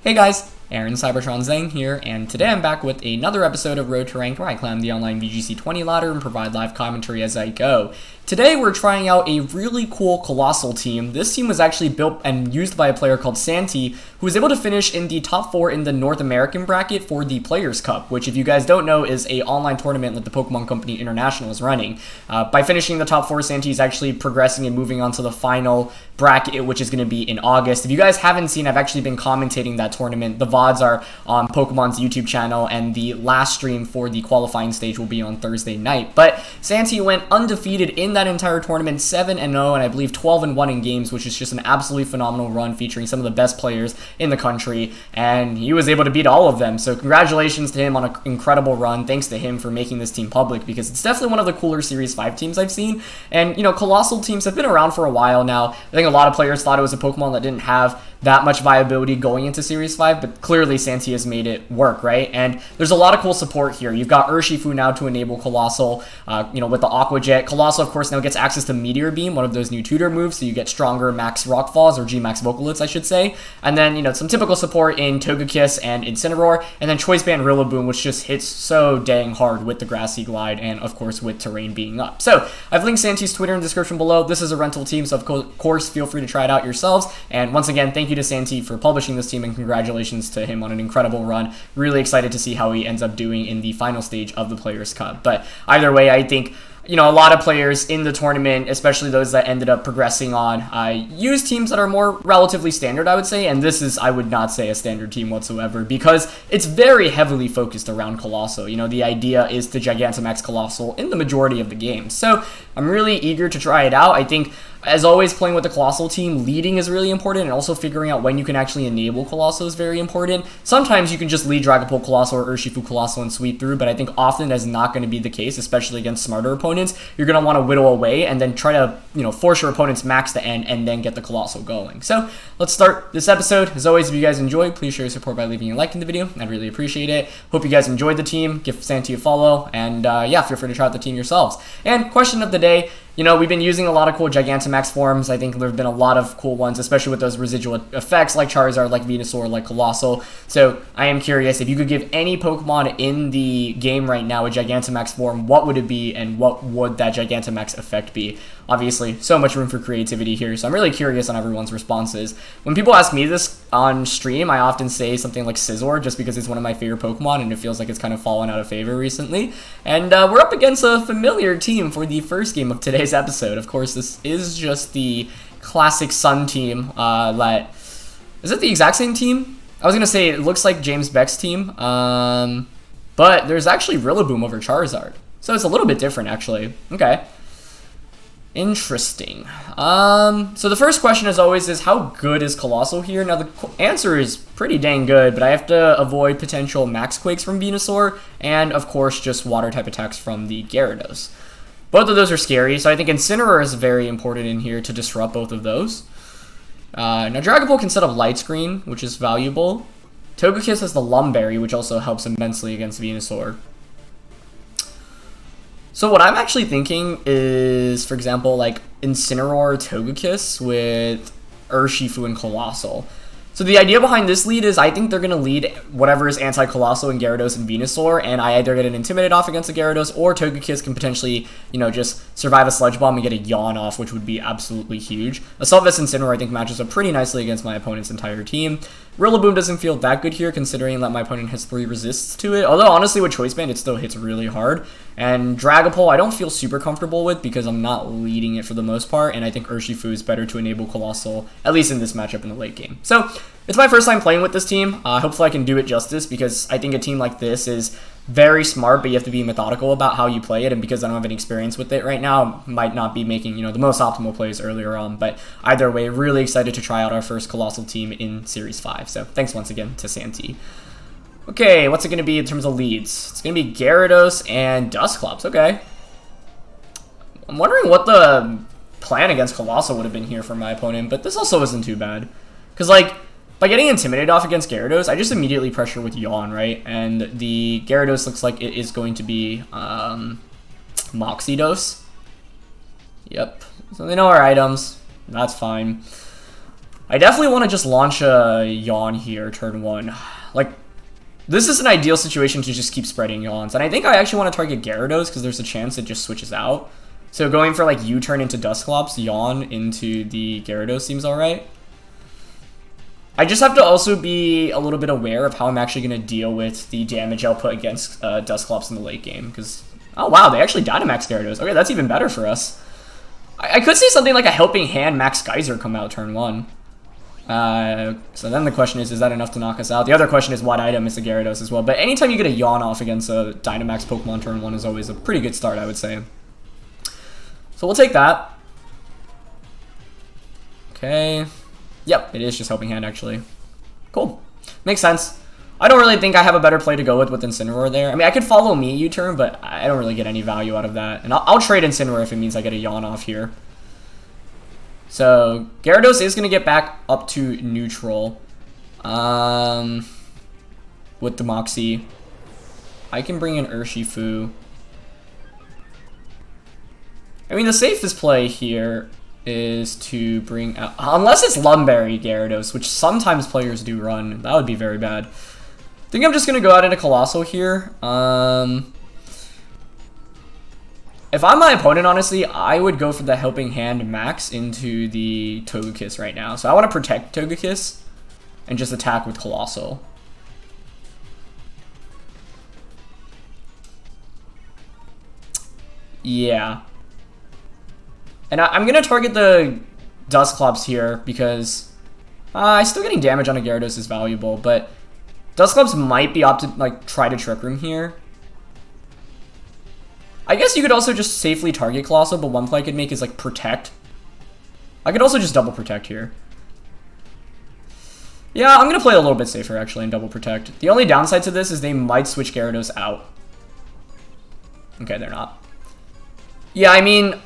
Hey guys, Aaron Cybertron Zhang here, and today I'm back with another episode of Road to Rank where I climb the online VGC 20 ladder and provide live commentary as I go. Today we're trying out a really cool Coalossal team. This team was actually built and used by a player called Santi, who was able to finish in the top 4 in the North American bracket for the Players Cup, which if you guys don't know is a online tournament that the Pokemon Company International is running. By finishing the top 4, Santi is actually progressing and moving on to the final bracket, which is going to be in August. If you guys haven't seen, I've actually been commentating that tournament. The VODs are on Pokemon's YouTube channel, and the last stream for the qualifying stage will be on Thursday night. But Santi went undefeated in that entire tournament, 7-0, and I believe 12-1 in games, which is just an absolutely phenomenal run featuring some of the best players in the country, and he was able to beat all of them. So congratulations to him on an incredible run. Thanks to him for making this team public, because it's definitely one of the cooler Series 5 teams I've seen. And, you know, Coalossal teams have been around for a while now. I think a lot of players thought it was a Pokemon that didn't have that much viability going into Series 5, but clearly Santi has made it work, right? And there's a lot of cool support here. You've got Urshifu now to enable Coalossal, with the Aqua Jet. Coalossal, of course, now gets access to Meteor Beam, one of those new tutor moves, so you get stronger Max Rock Falls, or G-Max Vocalits, I should say. And then, some typical support in Togekiss and Incineroar, and then Choice Band Rillaboom, which just hits so dang hard with the Grassy Glide, and of course with terrain being up. So, I've linked Santi's Twitter in the description below. This is a rental team, so of course, feel free to try it out yourselves. And once again, thank you to Santi for publishing this team, and congratulations to him on an incredible run. Really excited to see how he ends up doing in the final stage of the Players' Cup. But either way, I think a lot of players in the tournament, especially those that ended up progressing on, use teams that are more relatively standard, I would say, and this is, I would not say, a standard team whatsoever, because it's very heavily focused around Coalossal. The idea is to Gigantamax Coalossal in the majority of the games, so I'm really eager to try it out. I think, as always, playing with the Coalossal team, leading is really important, and also figuring out when you can actually enable Coalossal is very important. Sometimes you can just lead Dragapult Coalossal or Urshifu Coalossal and sweep through, but I think often that's not going to be the case, especially against smarter opponents. You're going to want to whittle away and then try to, force your opponent's max to end and then get the Coalossal going. So let's start this episode. As always, if you guys enjoyed, please show your support by leaving a like in the video. I'd really appreciate it. Hope you guys enjoyed the team. Give Santi a follow, and yeah, feel free to try out the team yourselves. And question of the day, we've been using a lot of cool Gigantamax forms. I think there have been a lot of cool ones, especially with those residual effects like Charizard, like Venusaur, like Coalossal. So I am curious, if you could give any Pokemon in the game right now a Gigantamax form, what would it be, and what would that Gigantamax effect be? Obviously, so much room for creativity here, so I'm really curious on everyone's responses. When people ask me this on stream, I often say something like Scizor, just because it's one of my favorite Pokemon, and it feels like it's kind of fallen out of favor recently. And we're up against a familiar team for the first game of today's episode. Of course, this is just the classic Sun team. Is it the exact same team? I was going to say it looks like James Beck's team, but there's actually Rillaboom over Charizard. So it's a little bit different, actually. Okay. Interesting. So the first question, as always, is how good is Coalossal here? Now, the answer is pretty dang good, but I have to avoid potential Max Quakes from Venusaur, and, of course, just Water-type attacks from the Gyarados. Both of those are scary, so I think Incineroar is very important in here to disrupt both of those. Now, Dragapult can set up Light Screen, which is valuable. Togekiss has the Lumberry, which also helps immensely against Venusaur. So what I'm actually thinking is, for example, like Incineroar Togekiss with Urshifu and Coalossal. So the idea behind this lead is I think they're going to lead whatever is anti-Coalossal and Gyarados and Venusaur, and I either get an Intimidate off against the Gyarados, or Togekiss can potentially, just survive a Sludge Bomb and get a Yawn off, which would be absolutely huge. Assault Vest Incineroar I think matches up pretty nicely against my opponent's entire team. Rillaboom doesn't feel that good here, considering that my opponent has 3 resists to it, although honestly with Choice Band it still hits really hard. And Dragapult I don't feel super comfortable with, because I'm not leading it for the most part, and I think Urshifu is better to enable Coalossal, at least in this matchup in the late game. So it's my first time playing with this team. Hopefully I can do it justice, because I think a team like this is very smart, but you have to be methodical about how you play it, and because I don't have any experience with it right now, might not be making, the most optimal plays earlier on. But either way, really excited to try out our first Coalossal team in Series 5. So thanks once again to Santi. Okay, what's it going to be in terms of leads? It's going to be Gyarados and Dusclops. Okay. I'm wondering what the plan against Coalossal would have been here for my opponent, but this also isn't too bad. Because, by getting Intimidated off against Gyarados, I just immediately pressure with Yawn, right? And the Gyarados looks like it is going to be Moxidos. Yep. So they know our items. That's fine. I definitely want to just launch a Yawn here, turn 1. Like, this is an ideal situation to just keep spreading Yawns. And I think I actually want to target Gyarados because there's a chance it just switches out. So going for like U-turn into Dusclops, Yawn into the Gyarados seems alright. I just have to also be a little bit aware of how I'm actually going to deal with the damage output against Dusclops in the late game. Because, oh wow, they actually Dynamax Gyarados. Okay, that's even better for us. I could see something like a Helping Hand Max Geyser come out turn 1. So then the question is that enough to knock us out? The other question is what item is the Gyarados as well. But anytime you get a Yawn off against a Dynamax Pokemon turn 1 is always a pretty good start, I would say. So we'll take that. Okay. Yep, it is just Helping Hand, actually. Cool. Makes sense. I don't really think I have a better play to go with Incineroar there. I mean, I could follow me U-turn, but I don't really get any value out of that. And I'll trade Incineroar if it means I get a Yawn off here. So, Gyarados is going to get back up to neutral. With the Moxie. I can bring in Urshifu. I mean, the safest play here is to bring out, unless it's Lumberry Gyarados, which sometimes players do run. That would be very bad. I think I'm just going to go out into Coalossal here. If I'm my opponent, honestly, I would go for the Helping Hand Max into the Togekiss right now. So I want to protect Togekiss and just attack with Coalossal. Yeah. And I'm going to target the Dusclops here because still getting damage on a Gyarados is valuable, but Dusclops might be opted like try to Trick Room here. I guess you could also just safely target Coalossal, but one play I could make is like protect. I could also just double protect here. Yeah, I'm going to play a little bit safer actually and double protect. The only downside to this is they might switch Gyarados out. Okay, they're not. Yeah, I mean,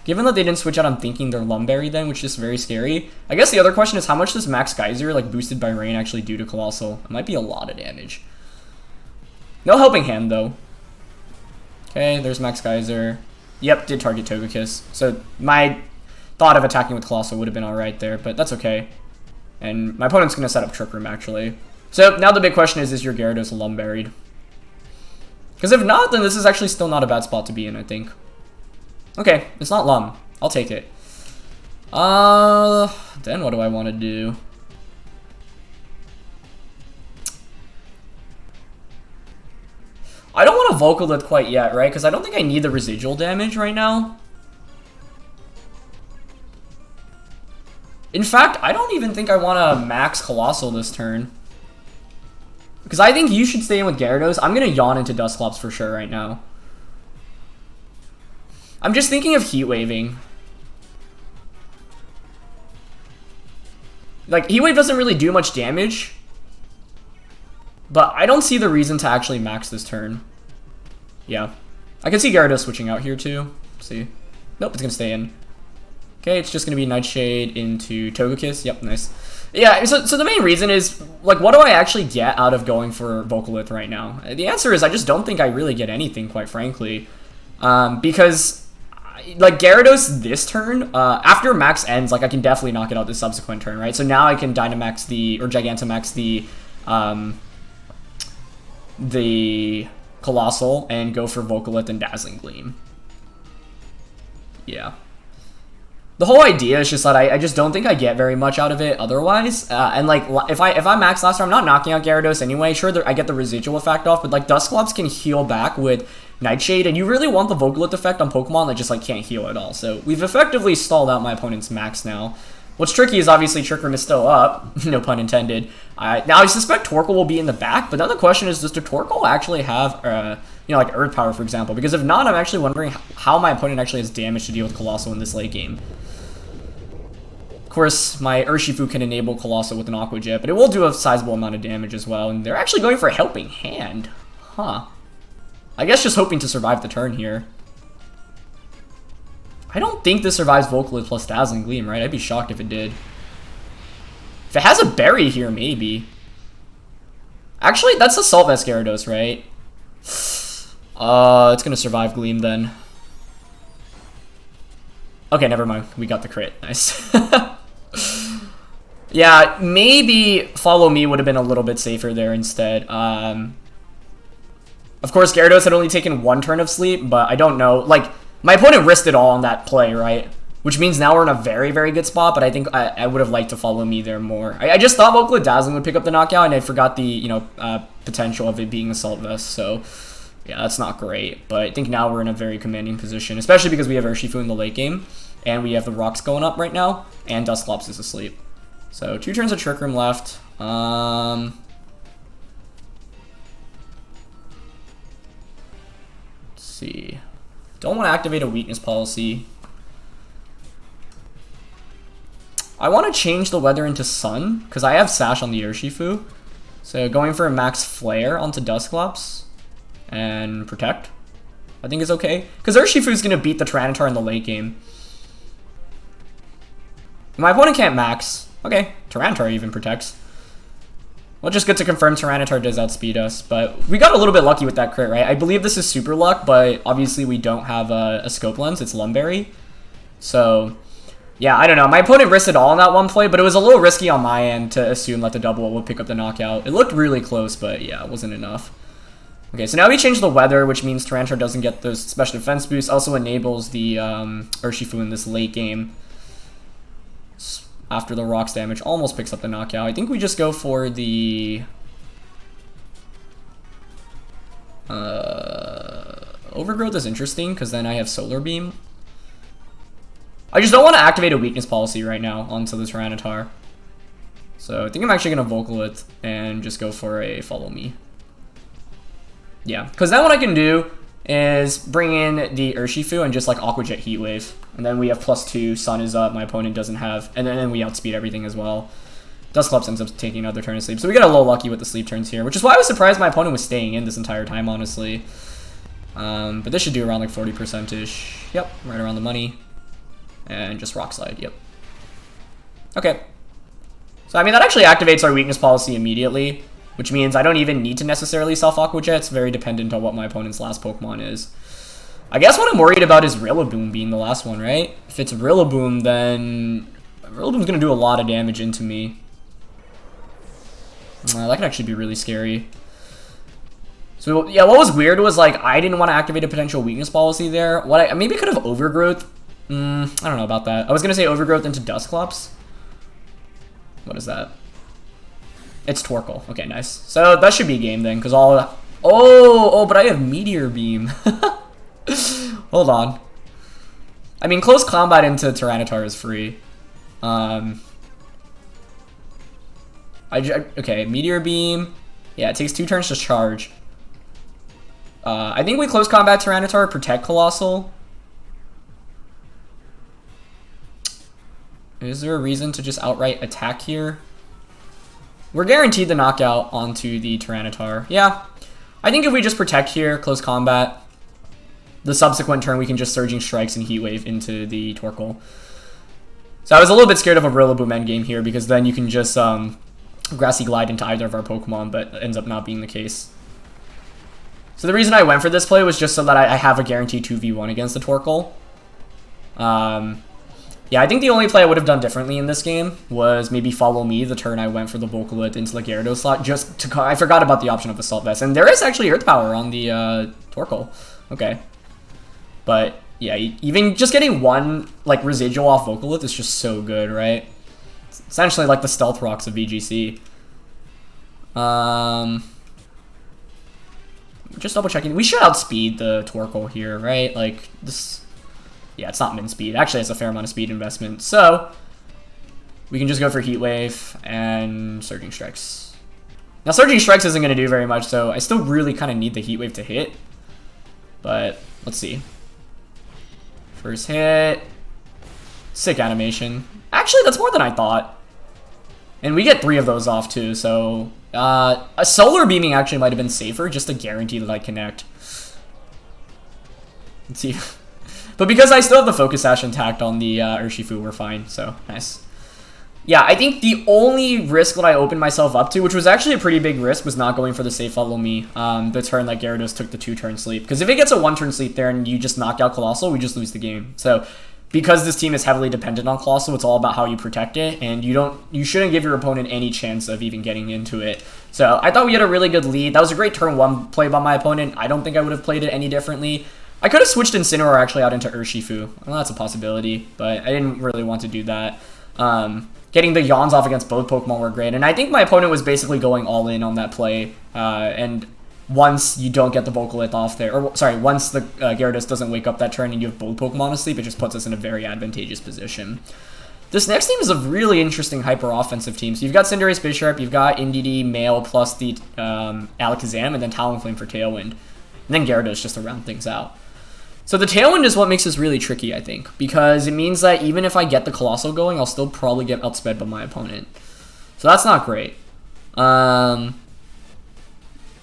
given that they didn't switch out, I'm thinking they're Lumberry then, which is very scary. I guess the other question is how much does Max Geyser, like boosted by Rain, actually do to Coalossal? It might be a lot of damage. No Helping Hand though. Okay, there's Max Geyser. Yep, did target Togekiss. So my thought of attacking with Coalossal would have been alright there, but that's okay. And my opponent's going to set up Trick Room actually. So now the big question is your Gyarados Lumberied? Because if not, then this is actually still not a bad spot to be in, I think. Okay, it's not Lum. I'll take it. Then what do I want to do? I don't want to Vocalith quite yet, right? Because I don't think I need the residual damage right now. In fact, I don't even think I want to max Coalossal this turn. Because I think you should stay in with Gyarados. I'm going to Yawn into Dusclops for sure right now. I'm just thinking of Heat Waving. Like, Heat Wave doesn't really do much damage. But I don't see the reason to actually max this turn. Yeah. I can see Gyarados switching out here too. Let's see. Nope, it's going to stay in. Okay, it's just going to be Nightshade into Togekiss. Yep, nice. Yeah, so the main reason is, like, what do I actually get out of going for Vocalith right now? The answer is I just don't think I really get anything, quite frankly. Because, like, Gyarados this turn, after Max ends, like, I can definitely knock it out this subsequent turn, right? So now I can Dynamax or Gigantamax the Coalossal and go for Vocalith and Dazzling Gleam. Yeah. The whole idea is just that I just don't think I get very much out of it otherwise. And like if I max last turn, I'm not knocking out Gyarados anyway. Sure, I get the residual effect off, but like Dusclops can heal back with Nightshade, and you really want the Vocalith effect on Pokemon that just like can't heal at all. So we've effectively stalled out my opponent's max now. What's tricky is obviously Trick Room is still up, no pun intended. Now I suspect Torkoal will be in the back, but then the question is, does the Torkoal actually have, you know, like Earth Power, for example? Because if not, I'm actually wondering how my opponent actually has damage to deal with Coalossal in this late game. Of course, my Urshifu can enable Coalossal with an Aqua Jet, but it will do a sizable amount of damage as well, and they're actually going for a Helping Hand. Huh. I guess just hoping to survive the turn here. I don't think this survives Vocalith plus Dazzling Gleam, right? I'd be shocked if it did. If it has a Berry here, maybe. Actually, that's Assault Vest Gyarados, right? It's gonna survive Gleam then. Okay, never mind. We got the crit. Nice. Yeah, maybe Follow Me would have been a little bit safer there instead. Of course, Gyarados had only taken 1 turn of sleep, but I don't know. Like, my opponent risked it all on that play, right? Which means now we're in a very, very good spot, but I think I would have liked to Follow Me there more. I just thought Vocaloid Dazzling would pick up the knockout, and I forgot the, you know, potential of it being Assault Vest, so yeah, that's not great. But I think now we're in a very commanding position, especially because we have Urshifu in the late game, and we have the rocks going up right now, and Dusclops is asleep. So 2 turns of Trick Room left. Let's see. Don't want to activate a weakness policy. I want to change the weather into Sun, because I have Sash on the Urshifu. So going for a max Flare onto Dusclops and Protect, I think is okay. Because Urshifu is going to beat the Tyranitar in the late game. My opponent can't max. Okay, Tyranitar even protects. Well, just good to confirm Tyranitar does outspeed us, but we got a little bit lucky with that crit, right? I believe this is super luck, but obviously we don't have a scope lens. It's Lumberry. So, yeah, I don't know. My opponent risked it all in that one play, but it was a little risky on my end to assume that the double would pick up the knockout. It looked really close, but yeah, it wasn't enough. Okay, so now we change the weather, which means Tyranitar doesn't get those special defense boosts. Also enables the Urshifu in this late game. After the rocks damage almost picks up the knockout. I think we just go for the Overgrowth is interesting because then I have Solar Beam. I just don't want to activate a weakness policy right now onto the Tyranitar. So I think I'm actually going to Vocal it and just go for a Follow Me. Yeah, because then what I can do is bring in the Urshifu and just like Aqua Jet Heat Wave. And then we have +2, Sun is up, my opponent doesn't have, and then we outspeed everything as well. Dusclops ends up taking another turn of sleep. So we got a little lucky with the sleep turns here, which is why I was surprised my opponent was staying in this entire time, honestly. But this should do around like 40%-ish. Yep, right around the money. And just Rock Slide, yep. Okay. So I mean, that actually activates our weakness policy immediately, which means I don't even need to necessarily self Aqua Jet. It's very dependent on what my opponent's last Pokemon is. I guess what I'm worried about is Rillaboom being the last one, right? If it's Rillaboom, then Rillaboom's going to do a lot of damage into me. That could actually be really scary. So, yeah, what was weird was, like, I didn't want to activate a potential weakness policy there. What I maybe could have Overgrowth. I don't know about that. I was going to say Overgrowth into Dusclops. What is that? It's Torkoal. Okay, nice. So, that should be game then, because all... Oh, but I have Meteor Beam. Hold on. I mean, close combat into Tyranitar is free. Okay, Meteor Beam. Yeah, it takes 2 turns to charge. I think we close combat Tyranitar, protect Coalossal. Is there a reason to just outright attack here? We're guaranteed the knockout onto the Tyranitar. Yeah. I think if we just protect here, close combat, the subsequent turn we can just Surging Strikes and Heat Wave into the Torkoal. So I was a little bit scared of a Rillaboom endgame here because then you can just Grassy Glide into either of our Pokemon, but it ends up not being the case. So the reason I went for this play was just so that I have a guaranteed 2v1 against the Torkoal. Yeah, I think the only play I would have done differently in this game was maybe Follow Me the turn I went for the Vocaloid into the Gyarados slot. Just to I forgot about the option of Assault Vest. And there is actually Earth Power on the Torkoal. Okay. But yeah, even just getting one like residual off Vocaloid is just so good, right? It's essentially like the Stealth Rocks of VGC. Just double checking. We should outspeed the Torkoal here, right? Like this. Yeah, it's not min speed. Actually, it's a fair amount of speed investment. So we can just go for Heat Wave and Surging Strikes. Now, Surging Strikes isn't going to do very much, so I still really kind of need the Heat Wave to hit. But let's see. First hit. Sick animation. Actually, that's more than I thought. And we get 3 of those off, too. So a Solar Beaming actually might have been safer, just to guarantee that I connect. Let's see. But because I still have the Focus Sash intact on the Urshifu, we're fine. So, nice. Yeah, I think the only risk that I opened myself up to, which was actually a pretty big risk, was not going for the safe Follow Me, the turn that Gyarados took the 2-turn sleep. Because if it gets a 1-turn sleep there and you just knock out Coalossal, we just lose the game. So because this team is heavily dependent on Coalossal, it's all about how you protect it, and you shouldn't give your opponent any chance of even getting into it. So I thought we had a really good lead. That was a great turn 1 play by my opponent. I don't think I would have played it any differently. I could have switched Incineroar actually out into Urshifu. Well, that's a possibility, but I didn't really want to do that. Getting the Yawns off against both Pokemon were great, and I think my opponent was basically going all in on that play, and once you don't get the Volcalith off there, or sorry, once the Gyarados doesn't wake up that turn and you have both Pokemon asleep, it just puts us in a very advantageous position. This next team is a really interesting hyper-offensive team. So you've got Cinderace Bisharp, you've got Indeedee, Male, plus the Alakazam, and then Talonflame for Tailwind. And then Gyarados just to round things out. So the Tailwind is what makes this really tricky, I think, because it means that even if I get the Coalossal going, I'll still probably get outsped by my opponent. So that's not great.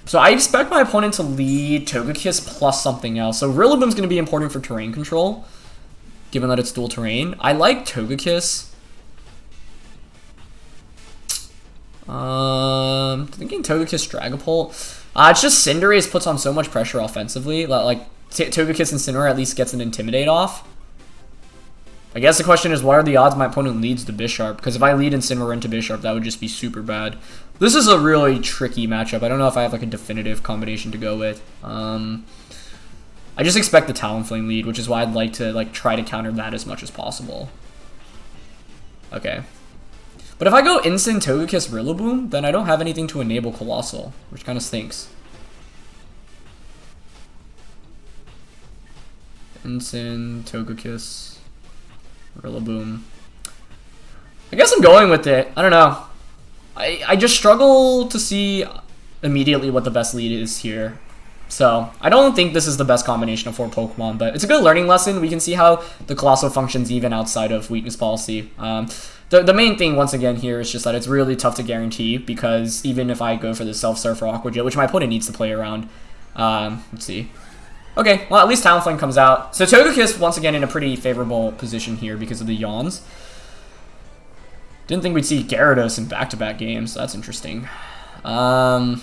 So I expect my opponent to lead Togekiss plus something else. So Rillaboom's going to be important for terrain control, given that it's dual terrain. I like Togekiss. Thinking Togekiss Dragapult. It's just Cinderace puts on so much pressure offensively. Like Togekiss and Incineroar at least gets an Intimidate off. I guess the question is, what are the odds my opponent leads to Bisharp? Because if I lead Incineroar into Bisharp, that would just be super bad. This is a really tricky matchup. I don't know if I have like a definitive combination to go with. I just expect the Talonflame lead, which is why I'd like to like try to counter that as much as possible. Okay. But if I go Instant Togekiss Rillaboom, then I don't have anything to enable Coalossal, which kind of stinks. Instant Togekiss Rillaboom. I guess I'm going with it. I don't know. I just struggle to see immediately what the best lead is here. So I don't think this is the best combination of 4 Pokemon, but it's a good learning lesson. We can see how the Coalossal functions even outside of weakness policy. The main thing, once again, here is just that it's really tough to guarantee, because even if I go for the Self-Serve for Aqua Jet, which my opponent needs to play around, let's see. Okay, well, at least Talonflame comes out. So Togekiss, once again, in a pretty favorable position here because of the Yawns. Didn't think we'd see Gyarados in back-to-back games, so that's interesting. Now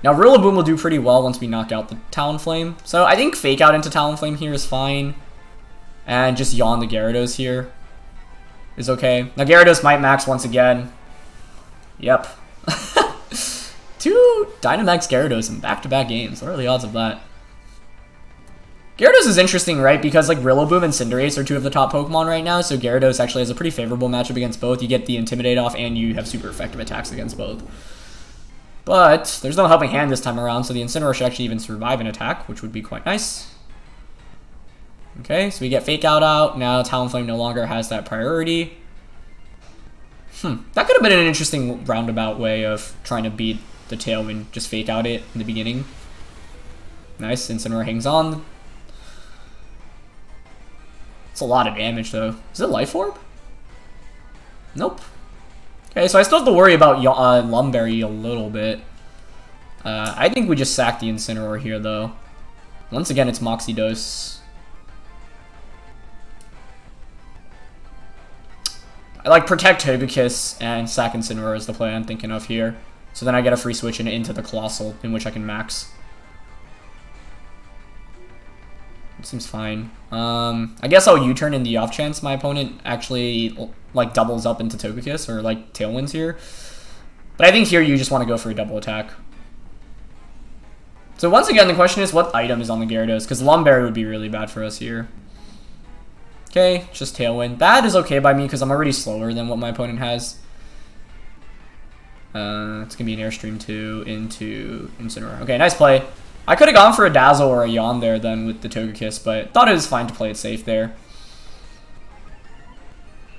Rillaboom will do pretty well once we knock out the Talonflame. So I think Fake Out into Talonflame here is fine. And just Yawn the Gyarados here is okay. Now Gyarados might max once again. Yep. 2 Dynamax Gyarados in back-to-back games. What are the odds of that? Gyarados is interesting, right? Because like Rillaboom and Cinderace are 2 of the top Pokemon right now, so Gyarados actually has a pretty favorable matchup against both. You get the Intimidate off, and you have super effective attacks against both. But there's no helping hand this time around, so the Incineroar should actually even survive an attack, which would be quite nice. Okay, so we get Fake Out. Now Talonflame no longer has that priority. That could have been an interesting roundabout way of trying to beat the Tailwind. Just Fake Out it in the beginning. Nice, Incineroar hangs on. It's a lot of damage, though. Is it Life Orb? Nope. Okay, so I still have to worry about Lumberry a little bit. I think we just sack the Incineroar here, though. Once again, it's Moxie Dose. I like protect Togekiss and sack Incineroar is the play I'm thinking of here. So then I get a free switch into the Coalossal, in which I can max. It seems fine. I guess I'll U-turn in the off chance my opponent actually like doubles up into Togekiss or like Tailwinds here. But I think here you just want to go for a double attack. So once again, the question is what item is on the Gyarados, because Lumberry would be really bad for us here. Okay, just Tailwind. That is okay by me because I'm already slower than what my opponent has. It's gonna be an Airstream 2 into Incineroar. Okay, nice play. I could have gone for a Dazzle or a Yawn there then with the Togekiss, but thought it was fine to play it safe there.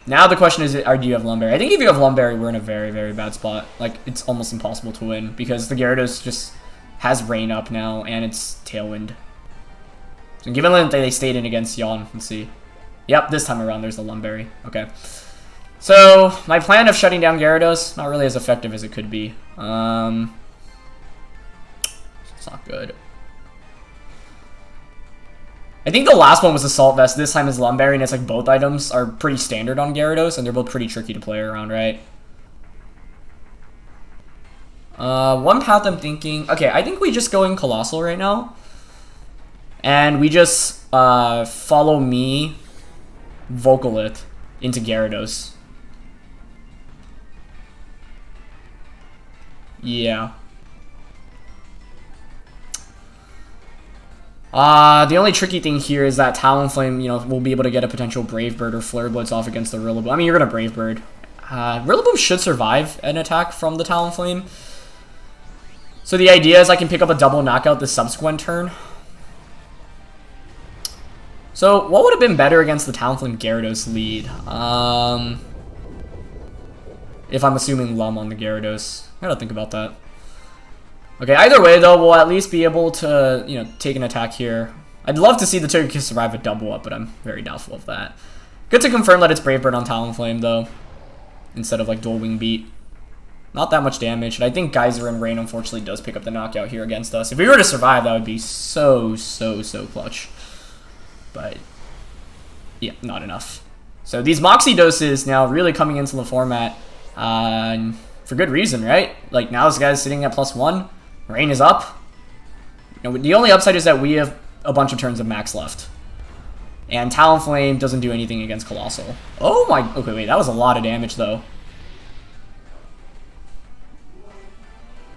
Now the question is, do you have Lumberry? I think if you have Lumberry, we're in a very, very bad spot. Like, it's almost impossible to win because the Gyarados just has Rain up now and it's Tailwind. So given that they stayed in against Yawn, let's see. Yep, this time around there's the Lumberry. Okay. So, my plan of shutting down Gyarados, not really as effective as it could be. It's not good. I think the last one was Assault Vest. This time is Lumberry, and it's like both items are pretty standard on Gyarados, and they're both pretty tricky to play around, right? One path I'm thinking... Okay, I think we just go in Coalossal right now. And we just follow me, Vocalith into Gyarados. Yeah. The only tricky thing here is that Talonflame, you know, will be able to get a potential Brave Bird or Flare Blitz off against the Rillaboom. I mean, you're gonna Brave Bird. Rillaboom should survive an attack from the Talonflame. So the idea is I can pick up a double knockout the subsequent turn. So what would have been better against the Talonflame Gyarados lead? If I'm assuming Lum on the Gyarados. I gotta think about that. Okay, either way though, we'll at least be able to, you know, take an attack here. I'd love to see the Togekiss survive a double up, but I'm very doubtful of that. Good to confirm that it's Brave Bird on Talonflame though, instead of like Dual Wing Beat. Not that much damage, and I think Geyser and Rain unfortunately does pick up the knockout here against us. If we were to survive, that would be so clutch. But yeah, not enough. So these Moxie doses now really coming into the format for good reason, right? Like now this guy's sitting at +1. Rain is up. You know, the only upside is that we have a bunch of turns of max left. And Talonflame doesn't do anything against Coalossal. Oh my... Okay, wait. That was a lot of damage, though.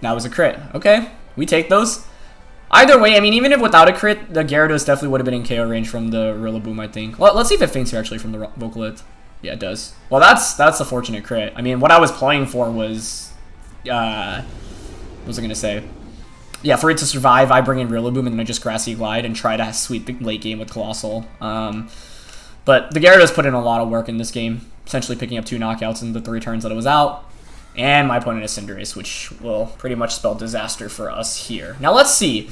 That was a crit. Okay. We take those. Either way, I mean, even if without a crit, the Gyarados definitely would have been in KO range from the Rillaboom, I think. Well, let's see if it faints here, actually, from the Vocalith. Yeah, it does. Well, that's a fortunate crit. I mean, what I was playing for was... what was I going to say? Yeah, for it to survive, I bring in Rillaboom and then I just Grassy Glide and try to sweep the late game with Coalossal. But the Gyarados put in a lot of work in this game, essentially picking up 2 knockouts in the 3 turns that it was out. And my opponent is Cinderace, which will pretty much spell disaster for us here. Now let's see.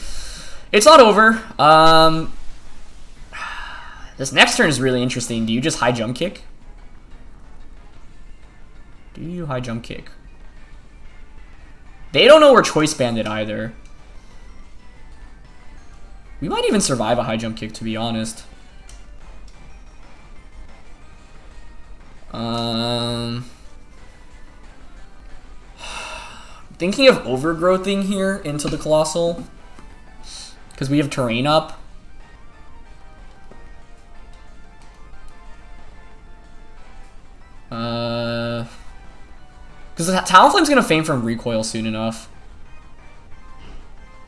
It's not over. This next turn is really interesting. Do you just high jump kick? Do you high jump kick? They don't know we're Choice Banded either. We might even survive a high jump kick, to be honest. Thinking of overgrowthing here into the Coalossal, because we have terrain up. Because Talonflame's gonna faint from recoil soon enough.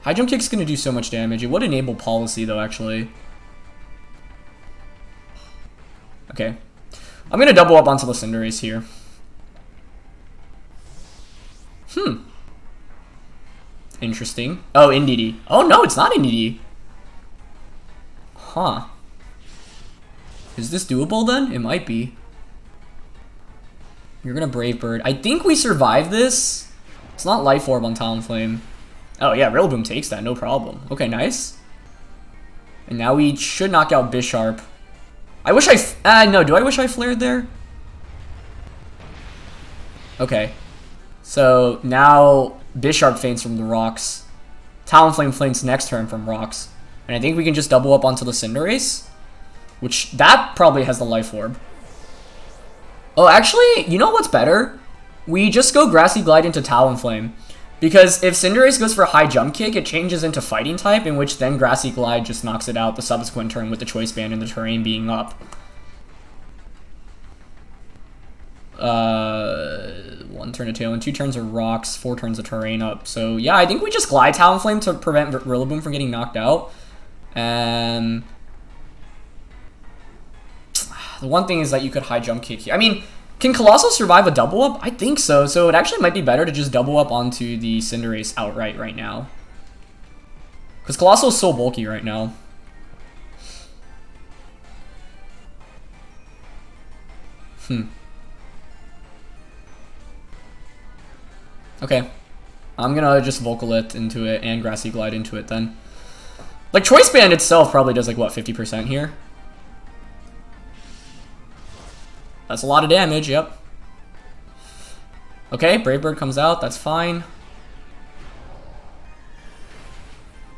High jump kick's gonna do so much damage. It would enable policy though, actually. Okay. I'm gonna double up onto the Cinderace here. Interesting. Oh, NDD. Oh no, it's not NDD. Huh. Is this doable then? It might be. You're gonna Brave Bird. I think we survive this. It's not Life Orb on Talonflame. Oh yeah, Rillaboom takes that, no problem. Okay, nice. And now we should knock out Bisharp. I wish no, do I wish I flared there? Okay. So now Bisharp faints from the rocks. Talonflame faints next turn from rocks. And I think we can just double up onto the Cinderace. Which, that probably has the Life Orb. Oh, actually, you know what's better? We just go Grassy Glide into Talonflame. Because if Cinderace goes for a high jump kick, it changes into Fighting type, in which then Grassy Glide just knocks it out the subsequent turn with the Choice Band and the terrain being up. 1 turn of Tail and 2 turns of Rocks, 4 turns of terrain up. So yeah, I think we just Glide Talonflame to prevent Rillaboom from getting knocked out. And the one thing is that you could high jump kick here. I mean, can Coalossal survive a double up? I think so. So it actually might be better to just double up onto the Cinderace outright right now. Because Coalossal is so bulky right now. Okay. I'm gonna just Vocalith into it and Grassy Glide into it then. Like, Choice Band itself probably does like, what, 50% here? That's a lot of damage, yep. Okay, Brave Bird comes out, that's fine.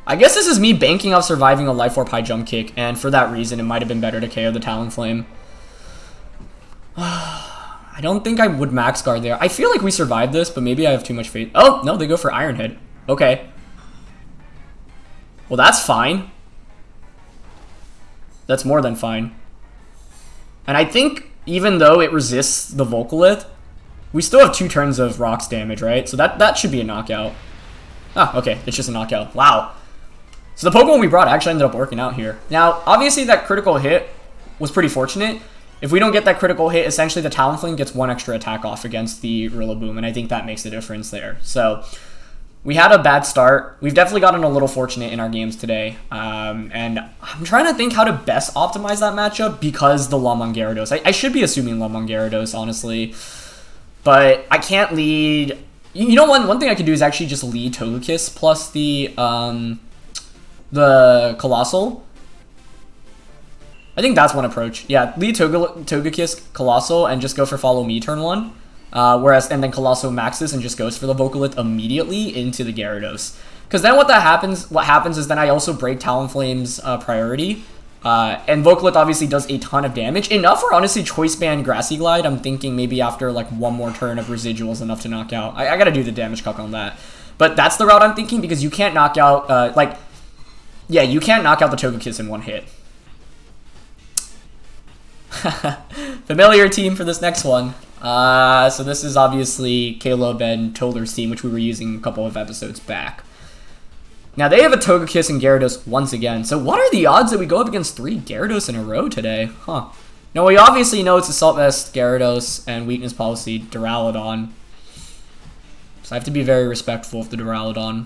I guess this is me banking off surviving a Life Orb high jump kick, and for that reason, it might have been better to KO the Talonflame. I don't think I would max guard there. I feel like we survived this, but maybe I have too much faith. Oh, no, they go for Iron Head. Okay. Well, that's fine. That's more than fine. And I think even though it resists the Volcolith, we still have 2 turns of Rocks damage, right? So that should be a knockout. Ah, okay, it's just a knockout. Wow. So the Pokemon we brought actually ended up working out here. Now, obviously that critical hit was pretty fortunate. If we don't get that critical hit, essentially the Talonflame gets 1 extra attack off against the Rillaboom, and I think that makes a difference there. So we had a bad start. We've definitely gotten a little fortunate in our games today. And I'm trying to think how to best optimize that matchup because the Lum on Gyarados. I should be assuming Lum on Gyarados, honestly. But I can't lead... You know, one thing I could do is actually just lead Togekiss plus the Coalossal. I think that's one approach. Yeah, lead Togekiss, Coalossal, and just go for follow me turn 1. And then Coalossal maxes and just goes for the Volcolith immediately into the Gyarados. Because then what happens is then I also break Talonflame's priority. And Volcolith obviously does a ton of damage. Enough for, honestly, Choice Band Grassy Glide. I'm thinking maybe after like 1 more turn of residuals enough to knock out. I gotta do the damage calc on that. But that's the route I'm thinking because you can't knock out, you can't knock out the Togekiss in 1 hit. Familiar team for this next one. So this is obviously Caleb and Toler's team, which we were using a couple of episodes back. Now they have a Togekiss and Gyarados once again. So what are the odds that we go up against 3 Gyarados in a row today? Huh. Now we obviously know it's Assault Vest, Gyarados, and Weakness Policy, Duraludon. So I have to be very respectful of the Duraludon.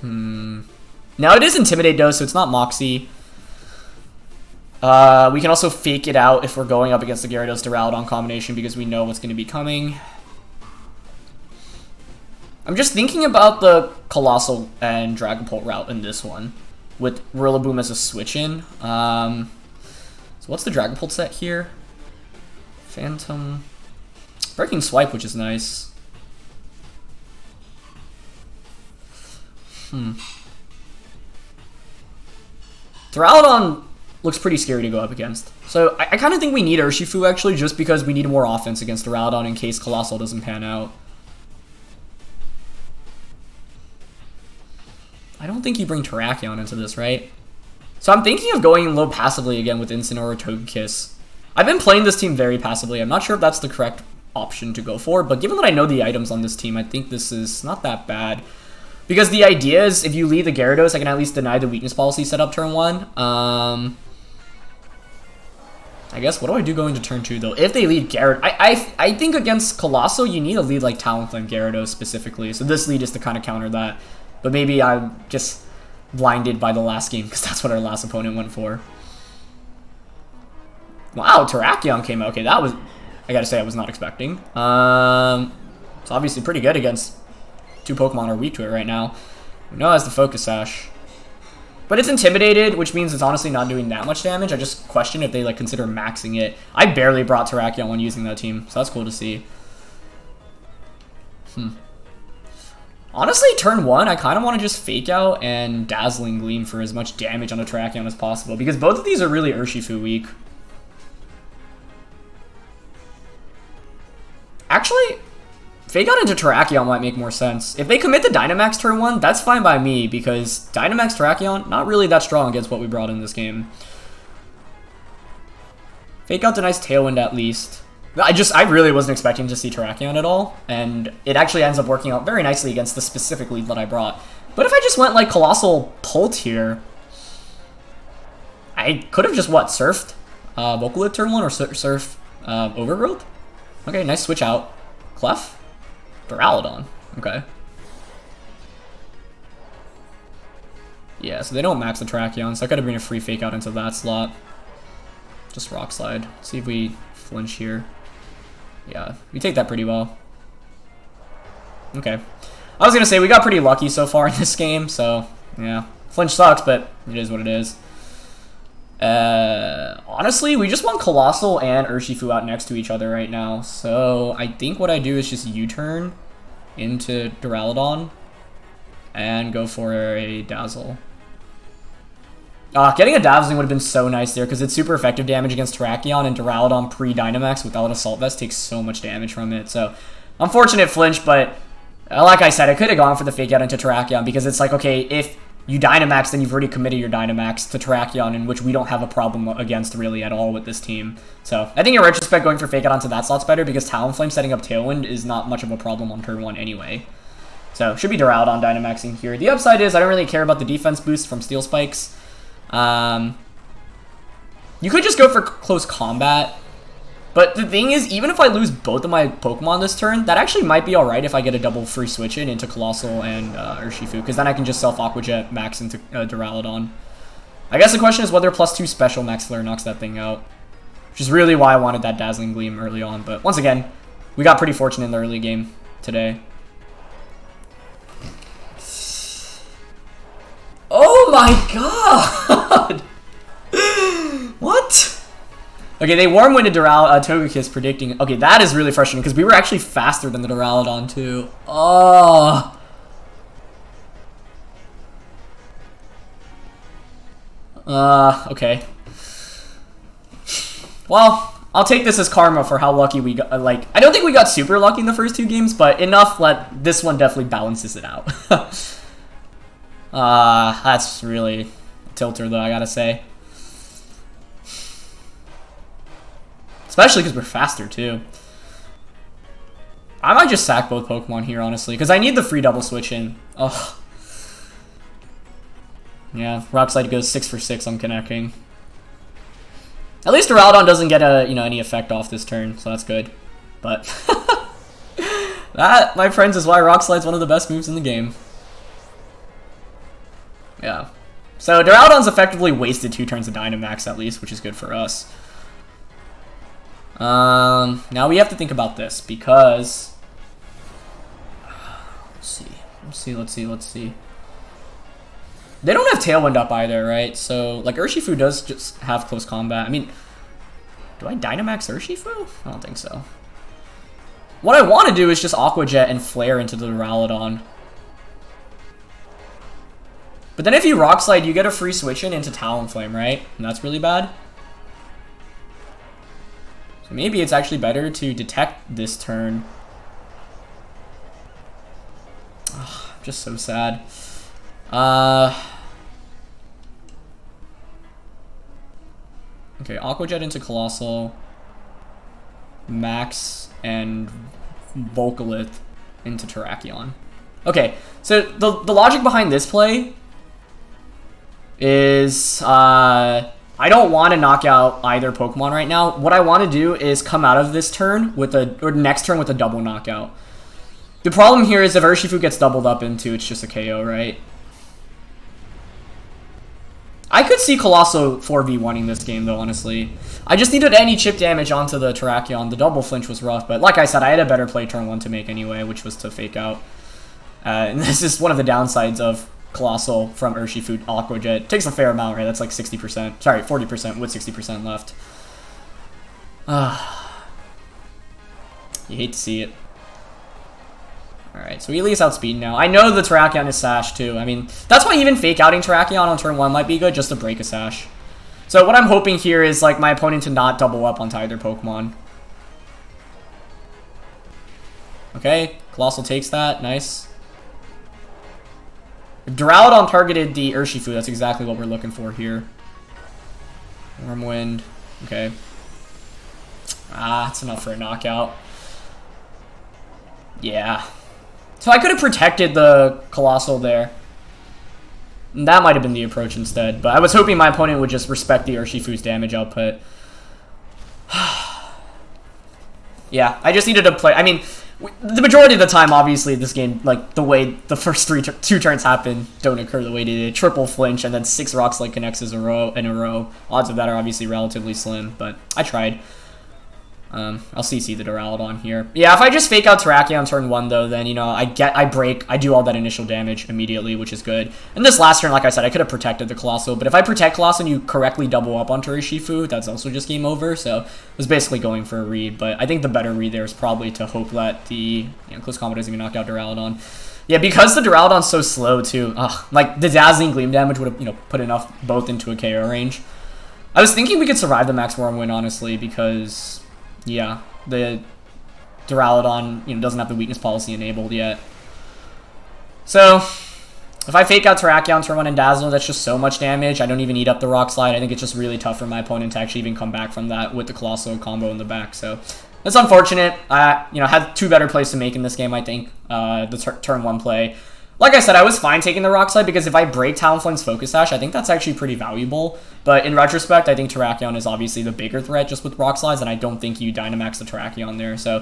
Now it is Intimidate though, so it's not Moxie. We can also fake it out if we're going up against the Gyarados-Duraludon combination because we know what's going to be coming. I'm just thinking about the Coalossal and Dragapult route in this one with Rillaboom as a switch-in. So what's the Dragapult set here? Phantom. Breaking Swipe, which is nice. Duraludon looks pretty scary to go up against. So I kind of think we need Urshifu actually just because we need more offense against Duraludon in case Coalossal doesn't pan out. I don't think you bring Terrakion into this, right? So I'm thinking of going low passively again with Incineroar or Togekiss. I've been playing this team very passively. I'm not sure if that's the correct option to go for, but given that I know the items on this team, I think this is not that bad. Because the idea is if you lead the Gyarados, I can at least deny the Weakness Policy setup turn 1. I guess, what do I do going to turn 2, though? If they lead Gyarados... I think against Coalossal, you need to lead, like, Talonflame Gyarados specifically. So this lead is to kind of counter that. But maybe I'm just blinded by the last game, because that's what our last opponent went for. Wow, Terrakion came out. Okay, that was... I gotta say, I was not expecting. It's obviously pretty good against 2 Pokemon are weak to it right now. We know it has the Focus Sash. But it's Intimidated, which means it's honestly not doing that much damage. I just question if they like consider maxing it. I barely brought Terrakion when using that team, so that's cool to see. Honestly, turn 1, I kind of want to just Fake Out and Dazzling Gleam for as much damage on a Terrakion as possible, because both of these are really Urshifu weak. Actually, Fake Out into Terrakion might make more sense. If they commit to Dynamax turn 1, that's fine by me, because Dynamax Terrakion, not really that strong against what we brought in this game. Fake Out denies Tailwind at least. I really wasn't expecting to see Terrakion at all, and it actually ends up working out very nicely against the specific lead that I brought. But if I just went like Coalossal Pult here, I could have just, surfed Volcolith turn 1 or surf Overgrowth? Okay, nice switch out. Clef? Duraludon. Okay. Yeah, so they don't max the Terrakion, so I could have been a free Fake Out into that slot. Just Rock Slide. See if we flinch here. Yeah, we take that pretty well. Okay. I was going to say, we got pretty lucky so far in this game, so, yeah. Flinch sucks, but it is what it is. Honestly, we just want Coalossal and Urshifu out next to each other right now, so I think what I do is just U-turn into Duraludon and go for a Dazzle. Getting a Dazzling would have been so nice there because it's super effective damage against Terrakion, and Duraludon pre-Dynamax without Assault Vest takes so much damage from it. So, unfortunate flinch, but like I said, I could have gone for the Fake Out into Terrakion because it's like, okay, if you Dynamax, then you've already committed your Dynamax to Terrakion, in which we don't have a problem against really at all with this team. So I think in retrospect, going for Fake Out onto that slot's better because Talonflame setting up Tailwind is not much of a problem on turn 1 anyway. So should be Duraludon Dynamaxing here. The upside is I don't really care about the defense boost from Steel Spikes. You could just go for Close Combat. But the thing is, even if I lose both of my Pokemon this turn, that actually might be alright if I get a double free switch in into Coalossal and Urshifu, because then I can just self Aqua Jet max into Duraludon. I guess the question is whether +2 special Max Flare knocks that thing out, which is really why I wanted that Dazzling Gleam early on. But once again, we got pretty fortunate in the early game today. Oh my god! What? Okay, they Warm Winded Togekiss predicting. Okay, that is really frustrating because we were actually faster than the Duraludon too. Oh. Okay. Well, I'll take this as karma for how lucky we got. Like, I don't think we got super lucky in the first 2 games, but enough that this one definitely balances it out. That's really a tilter though, I gotta say. Especially because we're faster, too. I might just sack both Pokemon here, honestly, because I need the free double switch in. Ugh. Yeah, Rock Slide goes 6 for 6 on connecting. At least Duraludon doesn't get any effect off this turn, so that's good. But that, my friends, is why Rock Slide's one of the best moves in the game. Yeah. So Duraludon's effectively wasted 2 turns of Dynamax at least, which is good for us. Now we have to think about this because let's see. They don't have Tailwind up either, right? So like Urshifu does just have Close Combat. I mean, do I Dynamax Urshifu? I don't think so. What I want to do is just Aqua Jet and Flare into the Duraludon. But then if you Rock Slide, you get a free switch in into Talonflame, right? And that's really bad. So maybe it's actually better to detect this turn. Ugh, I'm just so sad. Okay, Aqua Jet into Coalossal. Max and Volcalith into Terrakion. Okay, so the logic behind this play is I don't want to knock out either Pokemon right now. What I want to do is come out of this turn with or next turn with a double knockout. The problem here is if Urshifu gets doubled up into, it's just a KO, right? I could see Coalossal 4v1ing this game though, honestly. I just needed any chip damage onto the Terrakion. The double flinch was rough, but like I said, I had a better play turn 1 to make anyway, which was to Fake Out. And this is one of the downsides of Coalossal from Urshifu Aqua Jet. Takes a fair amount, right? That's like 60%. Sorry, 40% with 60% left. You hate to see it. Alright, so he at least outspeed now. I know the Terrakion is Sash too. I mean, that's why even Fake Outing Terrakion on turn 1 might be good, just to break a Sash. So what I'm hoping here is like my opponent to not double up onto either Pokemon. Okay, Coalossal takes that. Nice. If Duraludon targeted the Urshifu, that's exactly what we're looking for here. Warm Wind. Okay. That's enough for a knockout. Yeah. So I could have protected the Coalossal there. And that might have been the approach instead. But I was hoping my opponent would just respect the Urshifu's damage output. Yeah, I just needed to play. I mean, the majority of the time, obviously, this game, like, the way the first two turns happen don't occur the way they did. Triple flinch and then 6 Rock Slide connects in a row. Odds of that are obviously relatively slim, but I tried. I'll CC the Duraludon here. Yeah, if I just Fake Out Terrakion turn 1, though, then, you know, I break, I do all that initial damage immediately, which is good. And this last turn, like I said, I could have protected the Coalossal, but if I protect Coalossal and you correctly double up onto Urshifu, that's also just game over, so I was basically going for a read, but I think the better read there is probably to hope that the Close Combat doesn't even knock out Duraludon. Yeah, because the Duraludon's so slow, too, like, the Dazzling Gleam damage would have, put enough both into a KO range. I was thinking we could survive the Max Warm win, honestly, because... yeah, the Duraludon, doesn't have the weakness policy enabled yet. So, if I fake out Terrakion, turn 1, and Dazzle, that's just so much damage. I don't even eat up the Rock Slide. I think it's just really tough for my opponent to actually even come back from that with the Coalossal combo in the back. So that's unfortunate. I had 2 better plays to make in this game, I think. The turn 1 play. Like I said, I was fine taking the Rock Slide because if I break Talonflame's Focus Sash, I think that's actually pretty valuable. But in retrospect, I think Terrakion is obviously the bigger threat just with Rock Slides, and I don't think you Dynamax the Terrakion there. So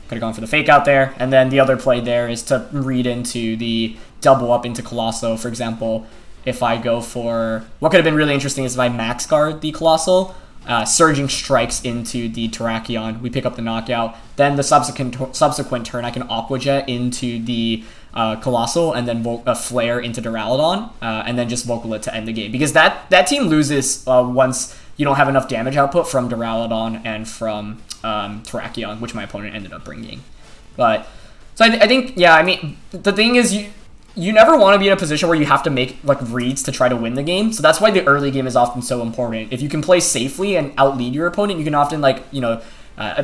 could have gone for the fake out there. And then the other play there is to read into the double up into Coalossal. For example, if I go for... What could have been really interesting is if I Max Guard the Coalossal, Surging Strikes into the Terrakion. We pick up the knockout. Then the subsequent turn, I can Aqua Jet into the Coalossal and then Flare into Duraludon, and then just Vocal It to end the game. Because that team loses once you don't have enough damage output from Duraludon and from Terrakion, which my opponent ended up bringing. But so I think, yeah, I mean, the thing is you never want to be in a position where you have to make like reads to try to win the game. So that's why the early game is often so important. If you can play safely and outlead your opponent, you can often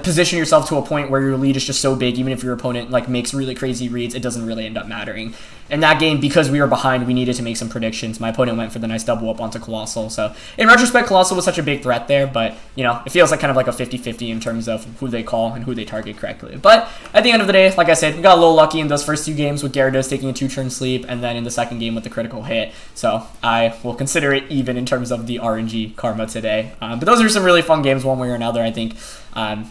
position yourself to a point where your lead is just so big, even if your opponent like makes really crazy reads, it doesn't really end up mattering. In that game, because we were behind, we needed to make some predictions. My opponent went for the nice double up onto Coalossal. So in retrospect, Coalossal was such a big threat there, but it feels like kind of like a 50-50 in terms of who they call and who they target correctly. But at the end of the day, like I said, we got a little lucky in those first 2 games with Gyarados taking a 2-turn sleep, and then in the second game with the critical hit. So I will consider it even in terms of the RNG karma today. But those are some really fun games one way or another, I think. I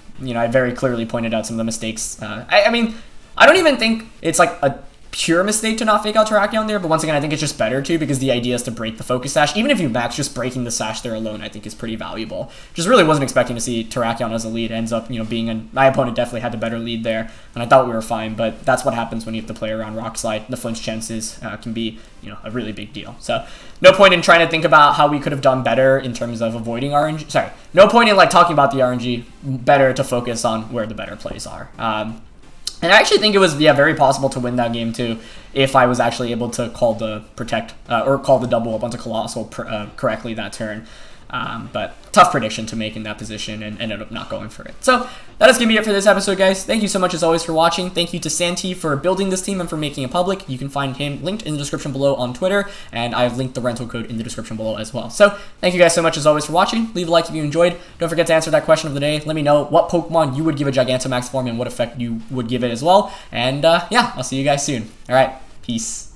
very clearly pointed out some of the mistakes. I mean, I don't even think it's like a pure mistake to not fake out Terrakion there, but once again, I think it's just better to, because the idea is to break the Focus Sash. Even if you max, just breaking the Sash there alone, I think is pretty valuable. Just really wasn't expecting to see Terrakion as a lead. Ends up, being my opponent definitely had the better lead there, and I thought we were fine, but that's what happens when you have to play around Rock Slide. The flinch chances can be, a really big deal. So no point in trying to think about how we could have done better in terms of avoiding RNG. Sorry, no point in like talking about the RNG. Better to focus on where the better plays are. And I actually think it was very possible to win that game too if I was actually able to call the protect or call the double up onto Coalossal correctly that turn. But tough prediction to make in that position and ended up not going for it. So that is going to be it for this episode, guys. Thank you so much as always for watching. Thank you to Santi for building this team and for making it public. You can find him linked in the description below on Twitter, and I've linked the rental code in the description below as well. So thank you guys so much as always for watching. Leave a like if you enjoyed. Don't forget to answer that question of the day. Let me know what Pokemon you would give a Gigantamax form and what effect you would give it as well. And yeah, I'll see you guys soon. All right, peace.